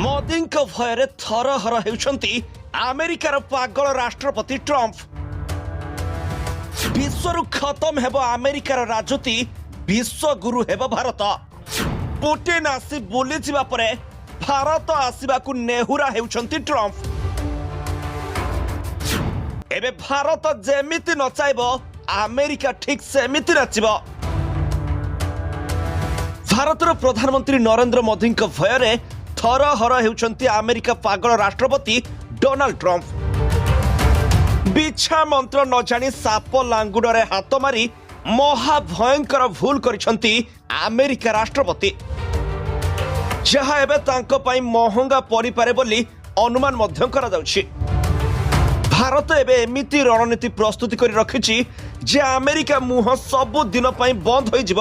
ମୋଦିଙ୍କ ଭୟରେ ଥରହର ହେଉଛନ୍ତି ଆମେରିକାର ପାଗଳ ରାଷ୍ଟ୍ରପତି ଟ୍ରମ୍ପ। ବିଶ୍ୱରୁ ଖତମ ହେବ ଆମେରିକାର ରାଜୁତି, ବିଶ୍ୱଗୁରୁ ହେବ ଭାରତ। ପୁଟିନ ଆସି ବୁଲିଯିବା ପରେ ଭାରତ ଆସିବାକୁ ନେହୁରା ହେଉଛନ୍ତି ଟ୍ରମ୍ପ। ଏବେ ଭାରତ ଯେମିତି ନଚାଇବ ଆମେରିକା ଠିକ୍ ସେମିତି ନାଚିବ। ଭାରତର ପ୍ରଧାନମନ୍ତ୍ରୀ ନରେନ୍ଦ୍ର ମୋଦିଙ୍କ ଭୟରେ ଥରହର ହେଉଛନ୍ତି ଆମେରିକା ପାଗଳ ରାଷ୍ଟ୍ରପତି ଡୋନାଲ୍ଡ ଟ୍ରମ୍ପ। ବିଛା ମନ୍ତ୍ର ନ ଜାଣି ସାପ ଲାଙ୍ଗୁଡରେ ହାତ ମାରି ମହାଭୟଙ୍କର ଭୁଲ କରିଛନ୍ତି ଆମେରିକା ରାଷ୍ଟ୍ରପତି, ଯାହା ଏବେ ତାଙ୍କ ପାଇଁ ମହଙ୍ଗା ପଡ଼ିପାରେ ବୋଲି ଅନୁମାନ ମଧ୍ୟ କରାଯାଉଛି। ଭାରତ ଏବେ ଏମିତି ରଣନୀତି ପ୍ରସ୍ତୁତି କରି ରଖିଛି ଯେ ଆମେରିକା ମୁହଁ ସବୁଦିନ ପାଇଁ ବନ୍ଦ ହୋଇଯିବ।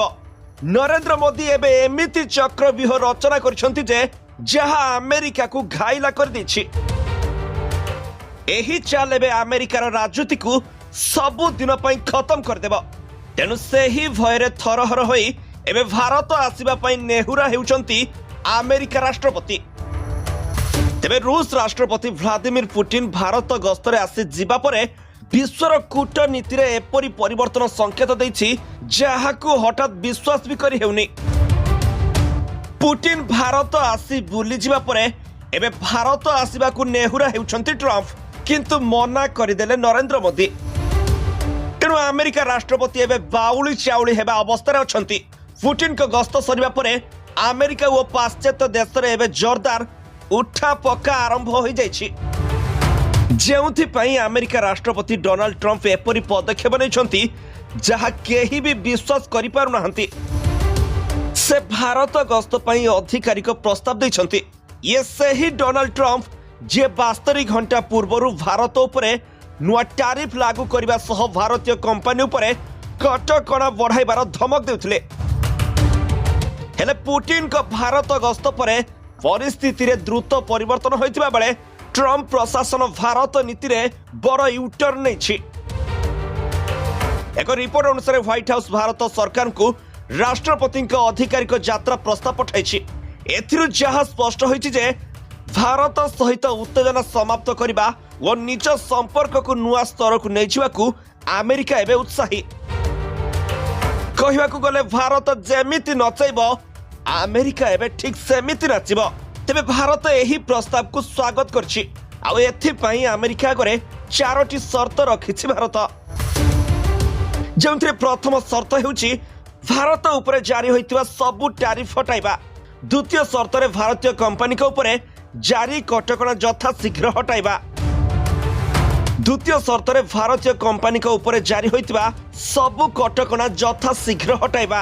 ନରେନ୍ଦ୍ର ମୋଦି ଏବେ ଏମିତି ଚକ୍ରବ୍ୟୁହ ରଚନା କରିଛନ୍ତି ଯେ ଯାହା ଆମେରିକାକୁ ଘାଇଲା କରିଦେଇଛି। ଏହି ଚାଲ ଏବେ ଆମେରିକାର ରାଜୁତିକୁ ସବୁଦିନ ପାଇଁ ଖତମ କରିଦେବ। ତେଣୁ ସେହି ଭୟରେ ଥରହର ହୋଇ ଏବେ ଭାରତ ଆସିବା ପାଇଁ ନେହୁରା ହେଉଛନ୍ତି ଆମେରିକା ରାଷ୍ଟ୍ରପତି। ତେବେ ରୁଷ ରାଷ୍ଟ୍ରପତି ଭ୍ଲାଦିମିର ପୁଟିନ ଭାରତ ଗସ୍ତରେ ଆସି ଯିବା ପରେ ବିଶ୍ୱର କୂଟନୀତିରେ ଏପରି ପରିବର୍ତ୍ତନ ସଂକେତ ଦେଇଛି ଯାହାକୁ ହଠାତ୍ ବିଶ୍ୱାସ ବି କରି ହେଉନି। ପୁଟିନ ଭାରତ ଆସି ବୁଲିଯିବା ପରେ ଏବେ ଭାରତ ଆସିବାକୁ ନେହୁରା ହେଉଛନ୍ତି ଟ୍ରମ୍ପ, କିନ୍ତୁ ମନା କରିଦେଲେ ନରେନ୍ଦ୍ର ମୋଦି। ତେଣୁ ଆମେରିକା ରାଷ୍ଟ୍ରପତି ଏବେ ବାଉଳି ଚାଉଳି ହେବା ଅବସ୍ଥାରେ ଅଛନ୍ତି। ପୁଟିନଙ୍କ ଗସ୍ତ ସରିବା ପରେ ଆମେରିକା ଓ ପାଶ୍ଚାତ୍ୟ ଦେଶରେ ଏବେ ଜୋରଦାର ଉଠା ପକା ଆରମ୍ଭ ହୋଇଯାଇଛି, ଯେଉଁଥିପାଇଁ ଆମେରିକା ରାଷ୍ଟ୍ରପତି ଡୋନାଲ୍ଡ ଟ୍ରମ୍ପ ଏପରି ପଦକ୍ଷେପ ନେଇଛନ୍ତି ଯାହା କେହି ବି ବିଶ୍ୱାସ କରିପାରୁନାହାନ୍ତି। ସେ ଭାରତ ଗସ୍ତ ପାଇଁ ଅଧିକାରିକ ପ୍ରସ୍ତାବ ଦେଇଛନ୍ତି। ଇଏ ସେହି ଡୋନାଲ୍ଡ ଟ୍ରମ୍ପ ଯିଏ 72 ଘଣ୍ଟା ପୂର୍ବରୁ ଭାରତ ଉପରେ ନୂଆ ଟାରିଫ ଲାଗୁ କରିବା ସହ ଭାରତୀୟ କମ୍ପାନୀ ଉପରେ କଟକଣା ବଢ଼ାଇବାର ଧମକ ଦେଉଥିଲେ। ହେଲେ ପୁଟିନଙ୍କ ଭାରତ ଗସ୍ତ ପରେ ପରିସ୍ଥିତିରେ ଦ୍ରୁତ ପରିବର୍ତ୍ତନ ହୋଇଥିବା ବେଳେ ଟ୍ରମ୍ପ ପ୍ରଶାସନ ଭାରତ ନୀତିରେ ବଡ଼ ୟୁଟର୍ନ ନେଇଛି। ଏକ ରିପୋର୍ଟ ଅନୁସାରେ ହ୍ୱାଇଟ୍ ହାଉସ୍ ଭାରତ ସରକାରଙ୍କୁ ରାଷ୍ଟ୍ରପତିଙ୍କ ଅଧିକାରିକ ଯାତ୍ରା ପ୍ରସ୍ତାବ ପଠାଇଛି। ଏଥିରୁ ଯାହା ସ୍ପଷ୍ଟ ହୋଇଛି ଯେ ଭାରତ ସହିତ ଉତ୍ତେଜନା ସମାପ୍ତ କରିବା ଓ ନିଜ ସମ୍ପର୍କକୁ ନୂଆ ସ୍ତରକୁ ନେଇଯିବାକୁ ଆମେରିକା ଏବେ ଉତ୍ସାହୀ। କହିବାକୁ ଗଲେ ଭାରତ ଯେମିତି ନଚାଇବ ଆମେରିକା ଏବେ ଠିକ୍ ସେମିତି ନାଚିବ। ତେବେ ଭାରତ ଏହି ପ୍ରସ୍ତାବକୁ ସ୍ୱାଗତ କରିଛି, ଆଉ ଏଥିପାଇଁ ଆମେରିକା ଆଗରେ 4ଟି ସର୍ତ୍ତ ରଖିଛି ଭାରତ, ଯେଉଁଥିରେ ପ୍ରଥମ ସର୍ତ୍ତ ହେଉଛି ଭାରତ ଉପରେ ଜାରି ହୋଇଥିବା ସବୁ ଟାରିଫ ହଟାଇବା। ଦ୍ୱିତୀୟ ସର୍ତ୍ତରେ ଭାରତୀୟ କମ୍ପାନୀଙ୍କ ଉପରେ ଜାରି କଟକଣା ଯଥାଶୀଘ୍ର ହଟାଇବା। ଦ୍ୱିତୀୟ ସର୍ତ୍ତରେ ଭାରତୀୟ କମ୍ପାନୀଙ୍କ ଉପରେ ଜାରି ହୋଇଥିବା ସବୁ କଟକଣା ଯଥାଶୀଘ୍ର ହଟାଇବା।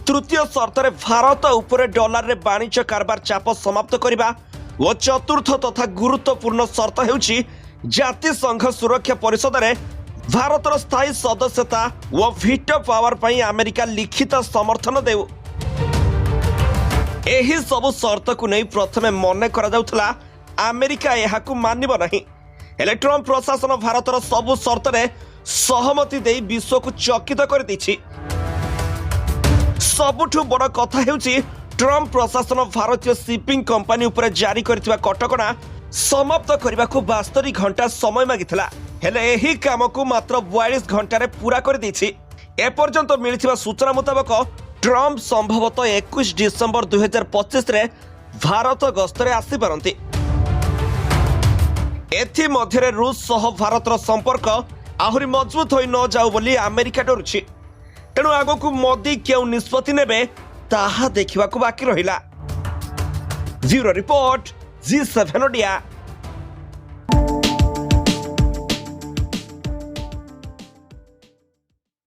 ତୃତୀୟ ସର୍ତ୍ତରେ ଭାରତ ଉପରେ ଡଲାରରେ ବାଣିଜ୍ୟ କାରବାର ଚାପ ସମାପ୍ତ କରିବା ଓ ଚତୁର୍ଥ ତଥା ଗୁରୁତ୍ୱପୂର୍ଣ୍ଣ ସର୍ତ୍ତ ହେଉଛି ଜାତିସଂଘ ସୁରକ୍ଷା ପରିଷଦରେ ଭାରତର ସ୍ଥାୟୀ ସଦସ୍ୟତା ଓ ଭିଟୋ ପାୱାର ପାଇଁ ଆମେରିକା ଲିଖିତ ସମର୍ଥନ ଦେଉ। ଏହି ସବୁ ସର୍ତ୍ତକୁ ନେଇ ପ୍ରଥମେ ମନେ କରାଯାଉଥିଲା ଆମେରିକା ଏହାକୁ ମାନିବ ନାହିଁ। ହେଲେ ଟ୍ରମ୍ପ ପ୍ରଶାସନ ଭାରତର ସବୁ ସର୍ତ୍ତରେ ସହମତି ଦେଇ ବିଶ୍ୱକୁ ଚକିତ କରିଦେଇଛି। ସବୁଠୁ ବଡ଼ କଥା ହେଉଛି ଟ୍ରମ୍ପ ପ୍ରଶାସନ ଭାରତୀୟ ସିପିଂ କମ୍ପାନୀ ଉପରେ ଜାରି କରିଥିବା କଟକଣା ସମାପ୍ତ କରିବାକୁ 72 ଘଣ୍ଟା ସମୟ ମାଗିଥିଲା। ହେଲେ ଏହି କାମକୁ ମାତ୍ର 42 ଘଣ୍ଟାରେ ପୂରା କରିଦେଇଛି। ଏପର୍ଯ୍ୟନ୍ତ ମିଳିଥିବା ସୂଚନା ମୁତାବକ ଟ୍ରମ୍ପ ସମ୍ଭବତଃ 21 ଡିସେମ୍ବର 2025ରେ ଭାରତ ଗସ୍ତରେ ଆସିପାରନ୍ତି। ଏଥିମଧ୍ୟରେ ରୁଷ ସହ ଭାରତର ସମ୍ପର୍କ ଆହୁରି ମଜବୁତ ହୋଇ ନ ଯାଉ ବୋଲି ଆମେରିକା ଡରୁଛି। ତେଣୁ ଆଗକୁ ମୋଦି କେଉଁ ନିଷ୍ପତ୍ତି ନେବେ ତାହା ଦେଖିବାକୁ ବାକି ରହିଲା। Bureau report, G7 Odia.